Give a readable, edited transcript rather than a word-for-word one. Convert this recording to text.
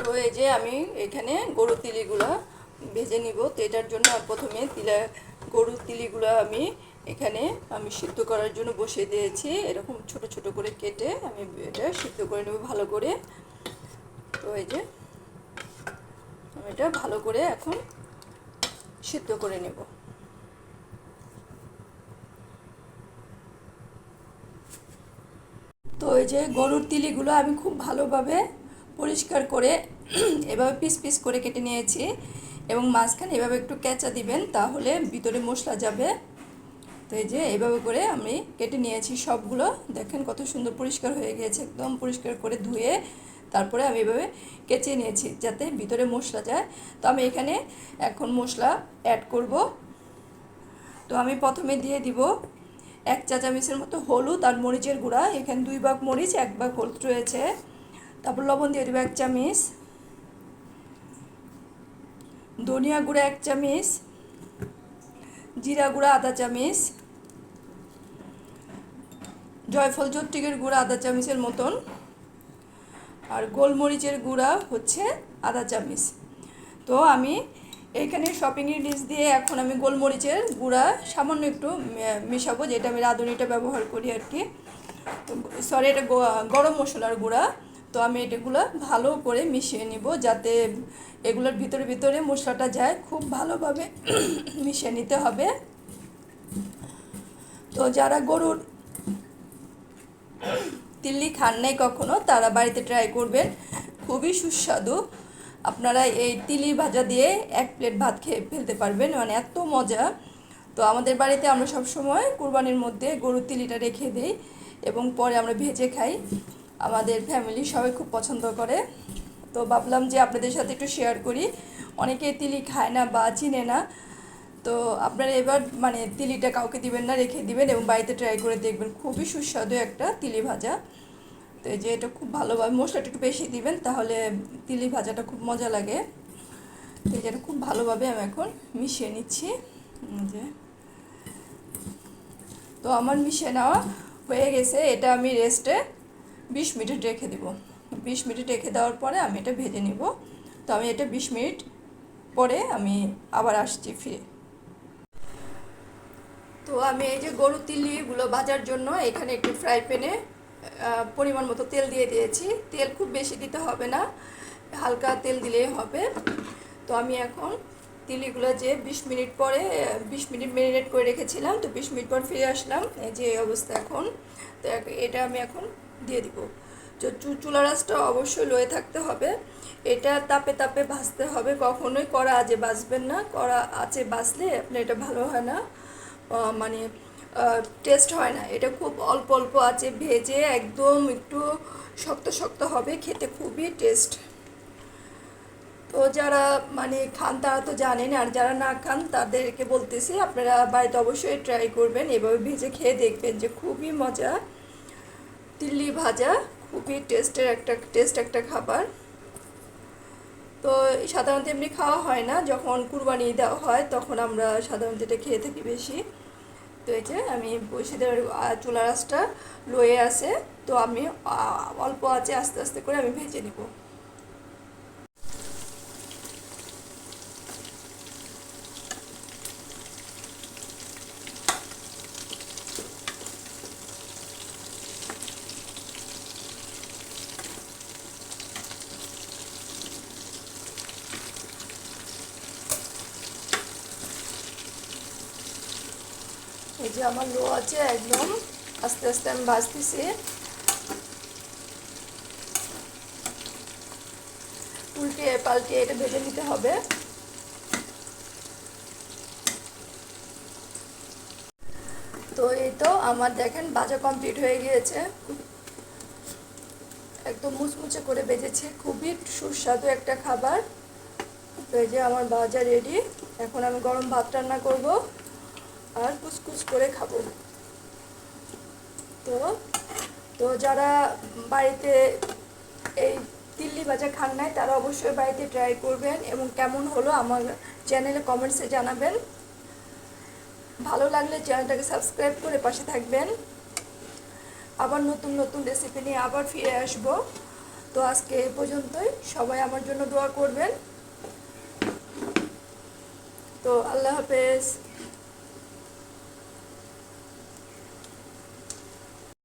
তো এই যে আমি এখানে গরুর তিলিগুলো ভেজে নিব। তো এটার জন্য প্রথমে গরুর তিলিগুলো আমি সিদ্ধ করার জন্য বসিয়ে দিয়েছি। এরকম ছোট ছোট করে কেটে আমি এটা সিদ্ধ করে নেব ভালো করে। তো এই যে আমি এটা ভালো করে এখন সিদ্ধ করে নেব। তো এই যে গরুর তিলিগুলো আমি খুব ভালোভাবে পরিষ্কার করে এভাবে পিস পিস করে কেটে নিয়েছি এবং মাঝখানে এভাবে একটু কেঁচা দিবেন, তাহলে ভিতরে মশলা যাবে। তো এই যে এইভাবে করে আমি কেটে নিয়েছি সবগুলো। দেখেন কত সুন্দর পরিষ্কার হয়ে গিয়েছে, একদম পরিষ্কার করে ধুয়ে তারপরে আমি এভাবে কেচে নিয়েছি যাতে ভিতরে মশলা যায়। তো আমি এখানে এখন মশলা অ্যাড করব। তো আমি প্রথমে দিয়ে দিব 1 চা চামচের মতো হলুদ আর মরিচের গুঁড়া। এখানে 2 ভাগ মরিচ 1 ভাগ হলুদ রয়েছে। তারপর লবণ দিয়ে দেবো 1 চামচ, ধনিয়া গুঁড়া 1 চামচ, জিরা গুঁড়া আধা চামচ, জয়ফল জট্টিকের গুঁড়া আধা চামচের মতন, আর গোলমরিচের গুঁড়া হচ্ছে আধা চামচ। তো আমি এইখানে শপিং ইংগ্রিডিয়েন্টস দিয়ে এখন আমি গোলমরিচের গুঁড়া সামান্য একটু মেশাবো, যেটা আমি রাঁধুনিটা ব্যবহার করি আর কি। সরি, এটা গরম মশলার গুঁড়া। তো আমি এটাগুলো ভালো করে মিশিয়ে নিব যাতে এগুলোর ভিতরে ভিতরে মশলাটা যায়, খুব ভালোভাবে মিশিয়ে নিতে হবে। তো যারা গরুর তিল্লি খান নাই কখনো, তারা বাড়িতে ট্রাই করবেন, খুবই সুস্বাদু। আপনারা এই তিলি ভাজা দিয়ে 1 প্লেট ভাত খেয়ে ফেলতে পারবেন, মানে এত মজা। তো আমাদের বাড়িতে আমরা সবসময় কুরবানির মধ্যে গরুর তিলিটা রেখে দিই এবং পরে আমরা ভেজে খাই। আমাদের ফ্যামিলি সবাই খুব পছন্দ করে। তো ভাবলাম যে আপনাদের সাথে একটু শেয়ার করি। অনেকে তিলি খায় না বা চিনে না। তো আপনারা এবার মানে তিলিটা কাউকে দিবেন না, রেখে দিবেন এবং বাড়িতে ট্রাই করে দেখবেন, খুবই সুস্বাদু একটা তিলি ভাজা। তো এই যে এটা খুব ভালোভাবে মশলাটা একটু বেশি দিবেন, তাহলে তিলি ভাজাটা খুব মজা লাগে। তো এই যে এটা খুব ভালোভাবে আমি এখন মিশিয়ে নিচ্ছি। যে তো আমার মিশিয়ে নেওয়া হয়ে গেছে। এটা আমি রেস্টে 20 মিনিট রেখে দিব। 20 মিনিট রেখে দেওয়ার পরে আমি এটা ভেজে নিব। তো আমি এটা 20 মিনিট পরে আমি আবার আসছি ফিরে। তো আমি এই যে গরুর তিলিগুলো ভাজার জন্য এখানে একটু ফ্রাই প্যানে পরিমাণ মতো তেল দিয়ে দিয়েছি। তেল খুব বেশি দিতে হবে না, হালকা তেল দিলেই হবে। তো আমি এখন তিলিগুলো যে 20 মিনিট পরে 20 মিনিট ম্যারিনেট করে রেখেছিলাম, তো 20 মিনিট পর ফিরে আসলাম, এই যে অবস্থা এখন। তো এটা আমি এখন দিয়ে দিব। তো চুলার আঁচটা অবশ্যই লোয়ে থাকতে হবে। এটা তাপে তাপে ভাজতে হবে, কখনোই কড়া আঁচে ভাজবেন না। কড়া আঁচে ভাজলে আপনার এটা ভালো হয় না, মানে টেস্ট হয় না। এটা খুব অল্প অল্প আঁচে ভেজে একদম একটু শক্ত শক্ত হবে, খেতে খুবই টেস্ট। তো যারা মানে খান তারা তো জানেন, আর যারা না খান তাদেরকে বলতেছি আপনারা বাড়িতে অবশ্যই ট্রাই করবেন, এভাবে ভেজে খেয়ে দেখবেন যে খুবই মজা। তিল্লি ভাজা খুবই টেস্ট একটা খাবার। তো সাধারণত এমনি খাওয়া হয় না, যখন কুরবানি দেওয়া হয় তখন আমরা সাধারণত এটা খেয়ে থাকি বেশি। তো এই যে আমি বসে দেওয়ার চুলার আঁচটা লোয়ে আছে। তো আমি অল্প আঁচে আস্তে আস্তে করে আমি ভেজে নিব। এই যে আমার লো আছে একদম, আস্তে আস্তে আমি ভাজতেছি। উল্টে পাল্টে এটা ভেজে নিতে হবে। তো এই তো আমার দেখেন ভাজা কমপ্লিট হয়ে গিয়েছে, একদম মুচমুচে করে ভেজেছে, খুবই সুস্বাদু একটা খাবার। তো এই যে আমার ভাজা রেডি। এখন আমি গরম ভাত রান্না করব আর কুচকুচ করে খাবো। তো তো যারা বাড়িতে এই তিল্লি ভাজা খান নাই তারা অবশ্যই বাড়িতে ট্রাই করবেন এবং কেমন হলো আমার চ্যানেলে কমেন্টসে জানাবেন। ভালো লাগলে চ্যানেলটাকে সাবস্ক্রাইব করে পাশে থাকবেন। আবার নতুন নতুন রেসিপি নিয়ে আবার ফিরে আসবো। তো আজকে এ পর্যন্তই, সবাই আমার জন্য দোয়া করবেন। তো আল্লাহ হাফেজ।